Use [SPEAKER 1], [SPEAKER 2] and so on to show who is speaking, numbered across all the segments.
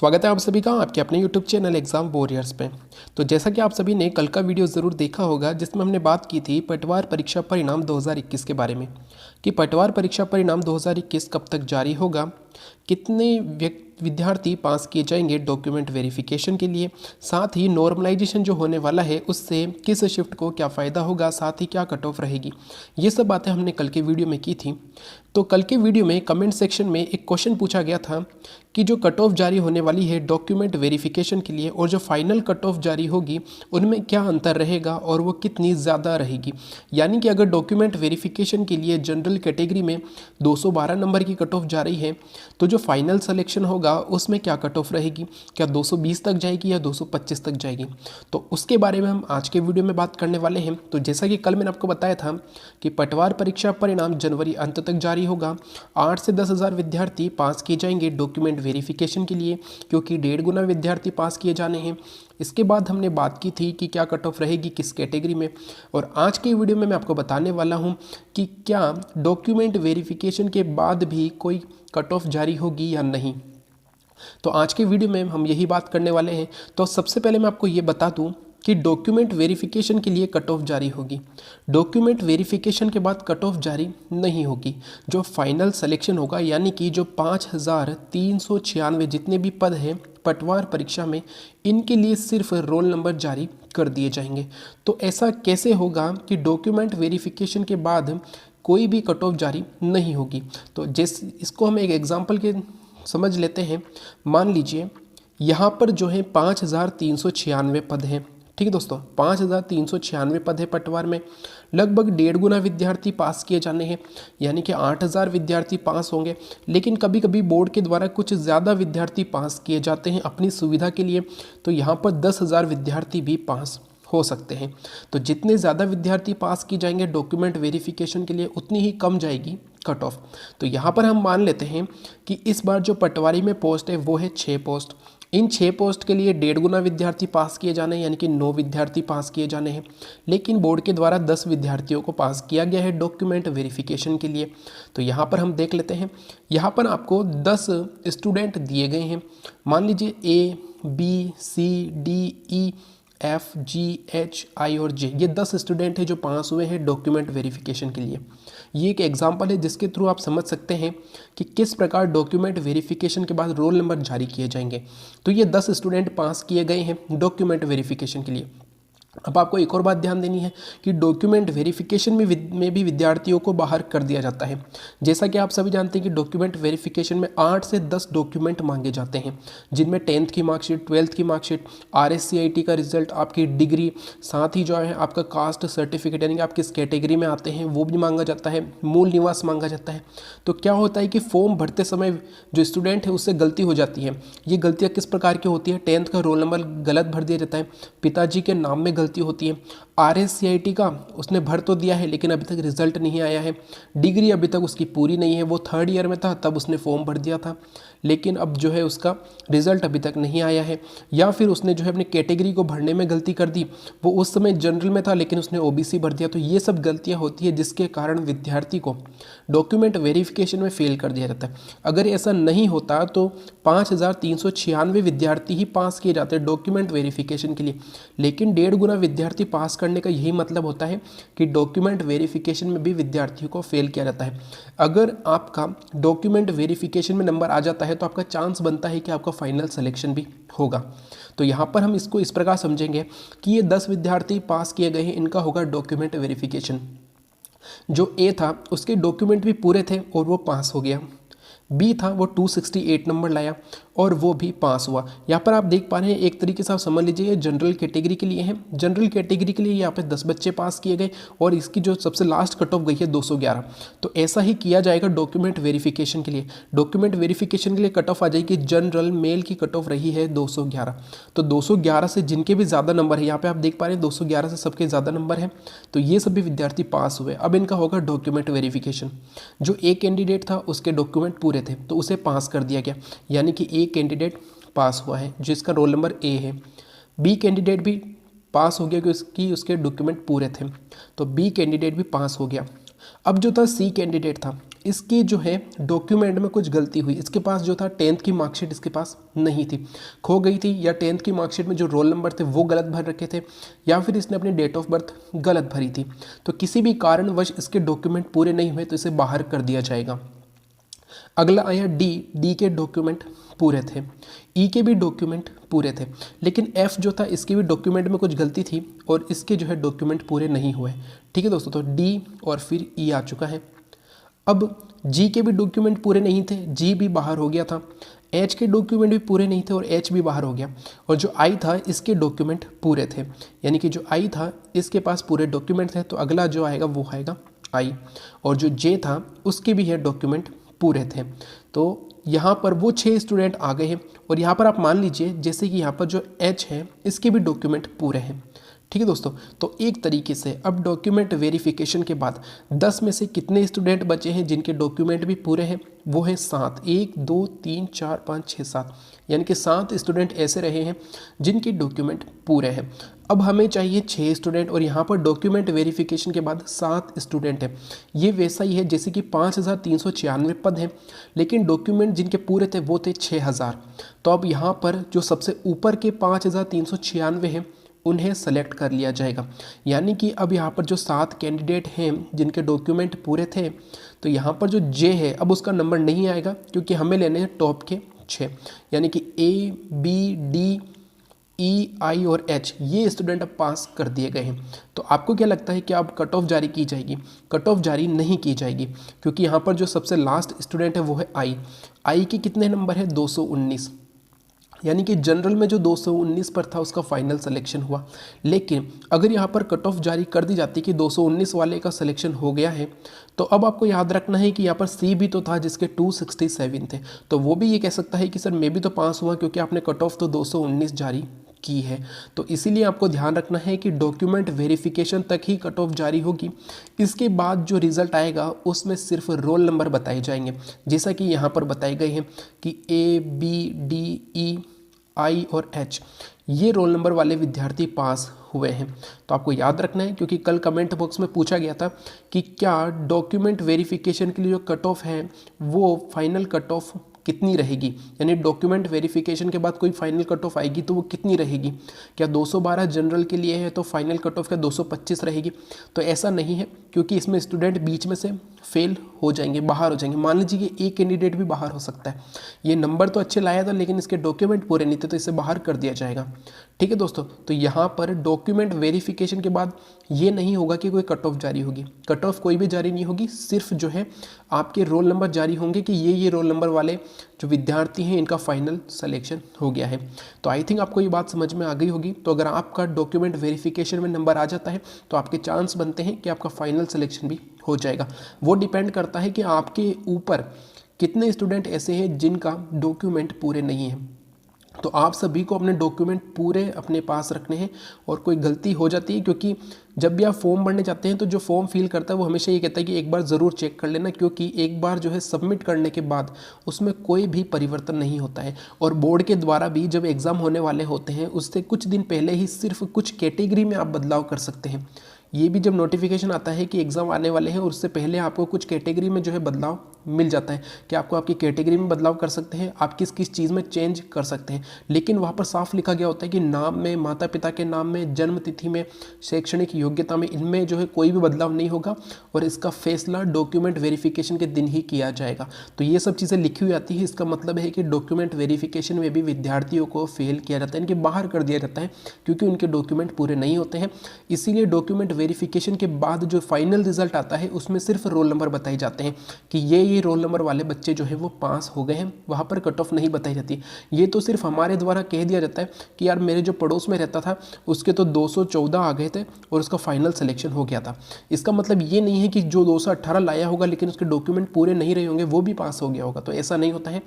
[SPEAKER 1] स्वागत है आप सभी का आपके अपने YouTube चैनल एग्ज़ाम वॉरियर्स पे। तो जैसा कि आप सभी ने कल का वीडियो ज़रूर देखा होगा जिसमें हमने बात की थी पटवार परीक्षा परिणाम 2021 के बारे में कि पटवार परीक्षा परिणाम 2021 कब तक जारी होगा, कितने विद्यार्थी पास किए जाएंगे डॉक्यूमेंट वेरिफिकेशन के लिए, साथ ही नॉर्मलाइजेशन जो होने वाला है उससे किस शिफ्ट को क्या फ़ायदा होगा, साथ ही क्या कट ऑफ रहेगी। ये सब बातें हमने कल के वीडियो में की थी। तो कल के वीडियो में कमेंट सेक्शन में एक क्वेश्चन पूछा गया था कि जो कट ऑफ जारी होने वाली है डॉक्यूमेंट वेरिफिकेशन के लिए और जो फाइनल कट ऑफ जारी होगी उनमें क्या अंतर रहेगा और वो कितनी ज़्यादा रहेगी। यानी कि अगर डॉक्यूमेंट वेरिफिकेशन के लिए जनरल कैटेगरी में 212 नंबर की कट ऑफ जा रही है तो जो फाइनल सिलेक्शन होगा उसमें क्या कट ऑफ रहेगी, क्या 220 तक जाएगी या 225 तक जाएगी। तो उसके बारे में हम आज के वीडियो में बात करने वाले हैं। तो जैसा कि कल मैंने आपको बताया था कि पटवार परीक्षा परिणाम जनवरी अंत तक जारी होगा। 8 से 10 हज़ार विद्यार्थी पास किए जाएंगे डॉक्यूमेंट वेरिफिकेशन के लिए, क्योंकि 1.5 गुना विद्यार्थी पास किए जाने हैं। इसके बाद हमने बात की थी कि क्या कट ऑफ रहेगी किस कैटेगरी में, और आज के वीडियो में मैं आपको बताने वाला हूं कि क्या डॉक्यूमेंट वेरिफिकेशन के बाद भी कोई कट ऑफ जारी होगी या नहीं। तो आज के वीडियो में हम यही बात करने वाले हैं। तो सबसे पहले मैं आपको ये बता दूं कि डॉक्यूमेंट वेरिफिकेशन के लिए कट ऑफ जारी होगी, डॉक्यूमेंट वेरिफिकेशन के बाद कट ऑफ जारी नहीं होगी। जो फाइनल सिलेक्शन होगा यानी कि जो 5396 जितने भी पद हैं पटवार परीक्षा में, इनके लिए सिर्फ रोल नंबर जारी कर दिए जाएंगे। तो ऐसा कैसे होगा कि डॉक्यूमेंट वेरिफिकेशन के बाद कोई भी कट ऑफ जारी नहीं होगी। तो इसको हम एक एग्जाम्पल के समझ लेते हैं। मान लीजिए यहाँ पर जो है 5396 पद हैं, ठीक है दोस्तों, 5396 पद है पटवार में। लगभग 1.5 गुना विद्यार्थी पास किए जाने हैं, यानी कि 8000 विद्यार्थी पास होंगे। लेकिन कभी कभी बोर्ड के द्वारा कुछ ज़्यादा विद्यार्थी पास किए जाते हैं अपनी सुविधा के लिए, तो यहाँ पर 10,000 विद्यार्थी भी पास हो सकते हैं। तो जितने ज़्यादा विद्यार्थी पास की जाएंगे डॉक्यूमेंट वेरिफिकेशन के लिए उतनी ही कम जाएगी कट ऑफ। तो यहाँ पर हम मान लेते हैं कि इस बार जो पटवारी में पोस्ट है वो है 6 पोस्ट। इन 6 पोस्ट के लिए 1.5 गुना विद्यार्थी पास किए जाने हैं, यानी कि 9 विद्यार्थी पास किए जाने हैं। लेकिन बोर्ड के द्वारा 10 विद्यार्थियों को पास किया गया है डॉक्यूमेंट वेरिफिकेशन के लिए। तो यहाँ पर हम देख लेते हैं, यहाँ पर आपको 10 स्टूडेंट दिए गए हैं। मान लीजिए ABCDEFGHI और J, ये 10 स्टूडेंट हैं जो पास हुए हैं डॉक्यूमेंट वेरिफिकेशन के लिए। ये एक एग्जाम्पल है जिसके थ्रू आप समझ सकते हैं कि किस प्रकार डॉक्यूमेंट वेरिफिकेशन के बाद रोल नंबर जारी किए जाएंगे। तो ये 10 स्टूडेंट पास किए गए हैं डॉक्यूमेंट वेरिफिकेशन के लिए। अब आपको एक और बात ध्यान देनी है कि डॉक्यूमेंट वेरिफिकेशन में भी विद्यार्थियों को बाहर कर दिया जाता है। जैसा कि आप सभी जानते हैं कि डॉक्यूमेंट वेरिफिकेशन में 8 से 10 डॉक्यूमेंट मांगे जाते हैं, जिनमें 10th की मार्कशीट, 12th की मार्कशीट, RSCIT का रिजल्ट, आपकी डिग्री, साथ ही जो है आपका कास्ट सर्टिफिकेट यानी कि आप किस कैटेगरी में आते हैं वो भी मांगा जाता है, मूल निवास मांगा जाता है। तो क्या होता है कि फॉर्म भरते समय जो स्टूडेंट है उससे गलती हो जाती है। ये गलतियाँ किस प्रकार की होती है? 10th का रोल नंबर गलत भर दिया जाता है, पिताजी के नाम में गलती होती है, RSCIT का उसने भर तो दिया है लेकिन अभी तक रिजल्ट नहीं आया है, डिग्री अभी तक उसकी पूरी नहीं है, वो 3rd ईयर में था तब उसने फॉर्म भर दिया था लेकिन अब जो है उसका रिजल्ट अभी तक नहीं आया है, या फिर उसने जो है अपनी कैटेगरी को भरने में गलती कर दी, वो उस समय जनरल में था लेकिन उसने OBC भर दिया। तो ये सब गलतियाँ होती है जिसके कारण विद्यार्थी को डॉक्यूमेंट वेरिफिकेशन में फेल कर दिया जाता है। अगर ऐसा नहीं होता तो 5396 विद्यार्थी ही पास किए जाते हैं डॉक्यूमेंट वेरिफिकेशन के लिए। लेकिन 1.5 गुना विद्यार्थी पास करने का यही मतलब होता है कि डॉक्यूमेंट वेरिफिकेशन में भी विद्यार्थियों को फेल किया जाता है। अगर आपका डॉक्यूमेंट वेरिफिकेशन में नंबर आ जाता है तो आपका चांस बनता है कि आपका फाइनल सिलेक्शन भी होगा। तो यहाँ पर हम इसको इस प्रकार समझेंगे कि ये 10 विद्यार्थी पास किए गए हैं, इनका होगा डॉक्यूमेंट वेरिफिकेशन। जो A था उसके डॉक्यूमेंट भी पूरे थे और वो पास हो गया। B था वो 268 नंबर लाया और वो भी पास हुआ। यहाँ पर आप देख पा रहे हैं, एक तरीके से आप समझ लीजिए ये जनरल कैटेगरी के लिए है। जनरल कैटेगरी के लिए यहाँ पे 10 बच्चे पास किए गए और इसकी जो सबसे लास्ट कट ऑफ गई है 211। तो ऐसा ही किया जाएगा डॉक्यूमेंट वेरिफिकेशन के लिए। डॉक्यूमेंट वेरिफिकेशन के लिए कट ऑफ आ जाएगी, जनरल मेल की कट ऑफ रही है 211। तो 211 से जिनके भी ज़्यादा नंबर है, यहाँ पर आप देख पा रहे हैं 211 से सबके ज़्यादा नंबर है, तो ये सभी विद्यार्थी पास हुए। अब इनका होगा डॉक्यूमेंट वेरिफिकेशन। जो A कैंडिडेट था उसके डॉक्यूमेंट पूरे थे तो उसे पास कर दिया गया, यानी कि A कैंडिडेट पास हुआ है जिसका रोल नंबर A है। B कैंडिडेट भी पास हो गया क्योंकि उसके डॉक्यूमेंट पूरे थे, तो B कैंडिडेट भी पास हो गया। अब जो था C कैंडिडेट था, इसके जो है डॉक्यूमेंट में कुछ गलती हुई। इसके पास जो था 10th की मार्कशीट इसके पास नहीं थी, खो गई थी, या 10th की मार्कशीट में जो रोल नंबर थे वो गलत भर रखे थे, या फिर इसने अपनी डेट ऑफ बर्थ गलत भरी थी। तो किसी भी कारणवश इसके डॉक्यूमेंट पूरे नहीं हुए तो इसे बाहर कर दिया जाएगा। अगला आया डी के डॉक्यूमेंट पूरे थे, ई के भी डॉक्यूमेंट पूरे थे, लेकिन एफ जो था इसके भी डॉक्यूमेंट में कुछ गलती थी और इसके जो है डॉक्यूमेंट पूरे नहीं हुए। ठीक है दोस्तों, तो डी और फिर ई आ चुका है। अब जी के भी डॉक्यूमेंट पूरे नहीं थे, जी भी बाहर हो गया था। एच के डॉक्यूमेंट भी पूरे नहीं थे और एच भी बाहर हो गया। और जो आई था इसके डॉक्यूमेंट पूरे थे, यानी कि जो आई था इसके पास पूरे डॉक्यूमेंट थे, तो अगला जो आएगा वो आएगा आई। और जो जे था उसके भी है डॉक्यूमेंट पूरे थे। तो यहाँ पर वो 6 स्टूडेंट आ गए हैं। और यहाँ पर आप मान लीजिए जैसे कि यहाँ पर जो एच है इसके भी डॉक्यूमेंट पूरे हैं। ठीक है दोस्तों, तो एक तरीके से अब डॉक्यूमेंट वेरिफिकेशन के बाद 10 में से कितने स्टूडेंट बचे हैं जिनके डॉक्यूमेंट भी पूरे हैं, वो है 7। 1 2 3 4 5 6 7, यानी कि 7 स्टूडेंट ऐसे रहे हैं जिनके डॉक्यूमेंट पूरे हैं। अब हमें चाहिए 6 स्टूडेंट और यहाँ पर डॉक्यूमेंट वेरिफिकेशन के बाद 7 स्टूडेंट हैं। ये वैसा ही है जैसे कि 5396 पद हैं, लेकिन डॉक्यूमेंट जिनके पूरे थे वो थे 6000। तो अब यहाँ पर जो सबसे ऊपर के 5396 हैं उन्हें सेलेक्ट कर लिया जाएगा। यानी कि अब यहाँ पर जो 7 कैंडिडेट हैं जिनके डॉक्यूमेंट पूरे थे, तो यहाँ पर जो जे है अब उसका नंबर नहीं आएगा क्योंकि हमें लेने हैं टॉप के 6, यानी कि ए बी डी ई आई और एच, ये स्टूडेंट अब पास कर दिए गए हैं। तो आपको क्या लगता है कि अब कट ऑफ जारी की जाएगी? कट ऑफ जारी नहीं की जाएगी, क्योंकि यहाँ पर जो सबसे लास्ट स्टूडेंट है वो है आई। आई के कितने नंबर है? 219, यानी कि जनरल में जो 219 पर था उसका फाइनल सिलेक्शन हुआ। लेकिन अगर यहाँ पर कट ऑफ जारी कर दी जाती कि 219 वाले का सिलेक्शन हो गया है, तो अब आपको याद रखना है कि यहाँ पर सी भी तो था जिसके 267 थे, तो वो भी ये कह सकता है कि सर मैं भी तो पास हुआ क्योंकि आपने कट ऑफ तो 219 जारी की है। तो इसीलिए आपको ध्यान रखना है कि डॉक्यूमेंट वेरिफिकेशन तक ही कट ऑफ जारी होगी। इसके बाद जो रिज़ल्ट आएगा उसमें सिर्फ रोल नंबर बताए जाएंगे, जैसा कि यहाँ पर बताए गए हैं कि ए बी डी ई आई और एच, ये रोल नंबर वाले विद्यार्थी पास हुए हैं। तो आपको याद रखना है, क्योंकि कल कमेंट बॉक्स में पूछा गया था कि क्या डॉक्यूमेंट वेरिफिकेशन के लिए जो कट ऑफ है वो फाइनल कट ऑफ कितनी रहेगी, यानी डॉक्यूमेंट वेरिफिकेशन के बाद कोई फाइनल कट ऑफ आएगी तो वो कितनी रहेगी? क्या 212 जनरल के लिए है तो फाइनल कट ऑफ क्या 225 रहेगी? तो ऐसा नहीं है, क्योंकि इसमें स्टूडेंट बीच में से फेल हो जाएंगे, बाहर हो जाएंगे। मान लीजिए कि एक कैंडिडेट भी बाहर हो सकता है, ये नंबर तो अच्छे लाया था लेकिन इसके डॉक्यूमेंट पूरे नहीं थे, तो इसे बाहर कर दिया जाएगा। ठीक है दोस्तों, तो यहाँ पर डॉक्यूमेंट वेरिफिकेशन के बाद ये नहीं होगा कि कोई कट ऑफ जारी होगी, कट ऑफ कोई भी जारी नहीं होगी, सिर्फ जो है आपके रोल नंबर जारी होंगे कि ये रोल नंबर वाले जो विद्यार्थी हैं इनका फाइनल सिलेक्शन हो गया है। तो आई थिंक आपको ये बात समझ में आ गई होगी। तो अगर आपका डॉक्यूमेंट वेरिफिकेशन में नंबर आ जाता है तो आपके चांस बनते हैं कि आपका फाइनल सिलेक्शन भी हो जाएगा। वो डिपेंड करता है कि आपके ऊपर कितने स्टूडेंट ऐसे हैं जिनका डॉक्यूमेंट पूरे नहीं हैं। तो आप सभी को अपने डॉक्यूमेंट पूरे अपने पास रखने हैं, और कोई गलती हो जाती है, क्योंकि जब भी आप फॉर्म भरने जाते हैं तो जो फॉर्म फिल करता है वो हमेशा ये कहता है कि एक बार ज़रूर चेक कर लेना, क्योंकि एक बार जो है सबमिट करने के बाद उसमें कोई भी परिवर्तन नहीं होता है। और बोर्ड के द्वारा भी जब एग्ज़ाम होने वाले होते हैं उससे कुछ दिन पहले ही सिर्फ कुछ कैटेगरी में आप बदलाव कर सकते हैं। ये भी जब नोटिफिकेशन आता है कि एग्ज़ाम आने वाले हैं उससे पहले आपको कुछ कैटेगरी में जो है बदलाव मिल जाता है कि आपको आपकी कैटेगरी में बदलाव कर सकते हैं, आप किस किस चीज़ में चेंज कर सकते हैं। लेकिन वहाँ पर साफ लिखा गया होता है कि नाम में, माता पिता के नाम में, जन्म तिथि में, शैक्षणिक योग्यता में, इनमें जो है कोई भी बदलाव नहीं होगा, और इसका फैसला डॉक्यूमेंट वेरिफिकेशन के दिन ही किया जाएगा। तो ये सब चीज़ें लिखी हुई आती है, इसका मतलब है कि डॉक्यूमेंट वेरिफिकेशन में भी विद्यार्थियों को फेल किया जाता है, इनके बाहर कर दिया जाता है, क्योंकि उनके डॉक्यूमेंट पूरे नहीं होते हैं। इसीलिए डॉक्यूमेंट वेरिफिकेशन के बाद जो फाइनल रिजल्ट आता है उसमें सिर्फ रोल नंबर बताए जाते हैं कि ये रोल नंबर वाले बच्चे जो है वो पास हो गए हैं, वहाँ पर कट ऑफ नहीं बताई जाती। ये तो सिर्फ हमारे द्वारा कह दिया जाता है कि यार मेरे जो पड़ोस में रहता था उसके तो 214 आ गए थे और उसका फाइनल सिलेक्शन हो गया था। इसका मतलब ये नहीं है कि जो 218 लाया होगा लेकिन उसके डॉक्यूमेंट पूरे नहीं रहे होंगे वो भी पास हो गया होगा, तो ऐसा नहीं होता है।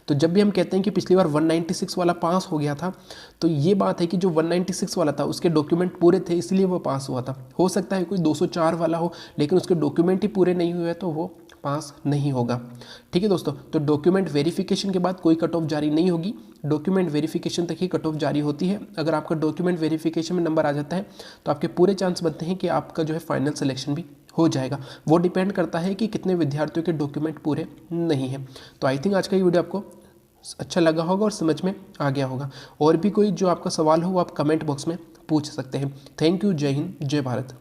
[SPEAKER 1] तो जब भी हम कहते हैं कि पिछली बार 196 वाला पास हो गया था, तो ये बात है कि जो 196 वाला था उसके डॉक्यूमेंट पूरे थे इसलिए वो पास हुआ था। हो सकता है कोई 204 वाला हो लेकिन उसके डॉक्यूमेंट ही पूरे नहीं हुए तो वो पास नहीं होगा। ठीक है दोस्तों, तो डॉक्यूमेंट वेरिफिकेशन के बाद कोई कट ऑफ जारी नहीं होगी, डॉक्यूमेंट वेरिफिकेशन तक ही कट ऑफ जारी होती है। अगर आपका डॉक्यूमेंट वेरिफिकेशन में नंबर आ जाता है तो आपके पूरे चांस बनते हैं कि आपका जो है फाइनल सिलेक्शन भी हो जाएगा। वो डिपेंड करता है कि कितने विद्यार्थियों के डॉक्यूमेंट पूरे नहीं हैं। तो आई थिंक आज का ये वीडियो आपको अच्छा लगा होगा और समझ में आ गया होगा। और भी कोई जो आपका सवाल हो वो आप कमेंट बॉक्स में पूछ सकते हैं। Thank you. जय हिंद, जय भारत।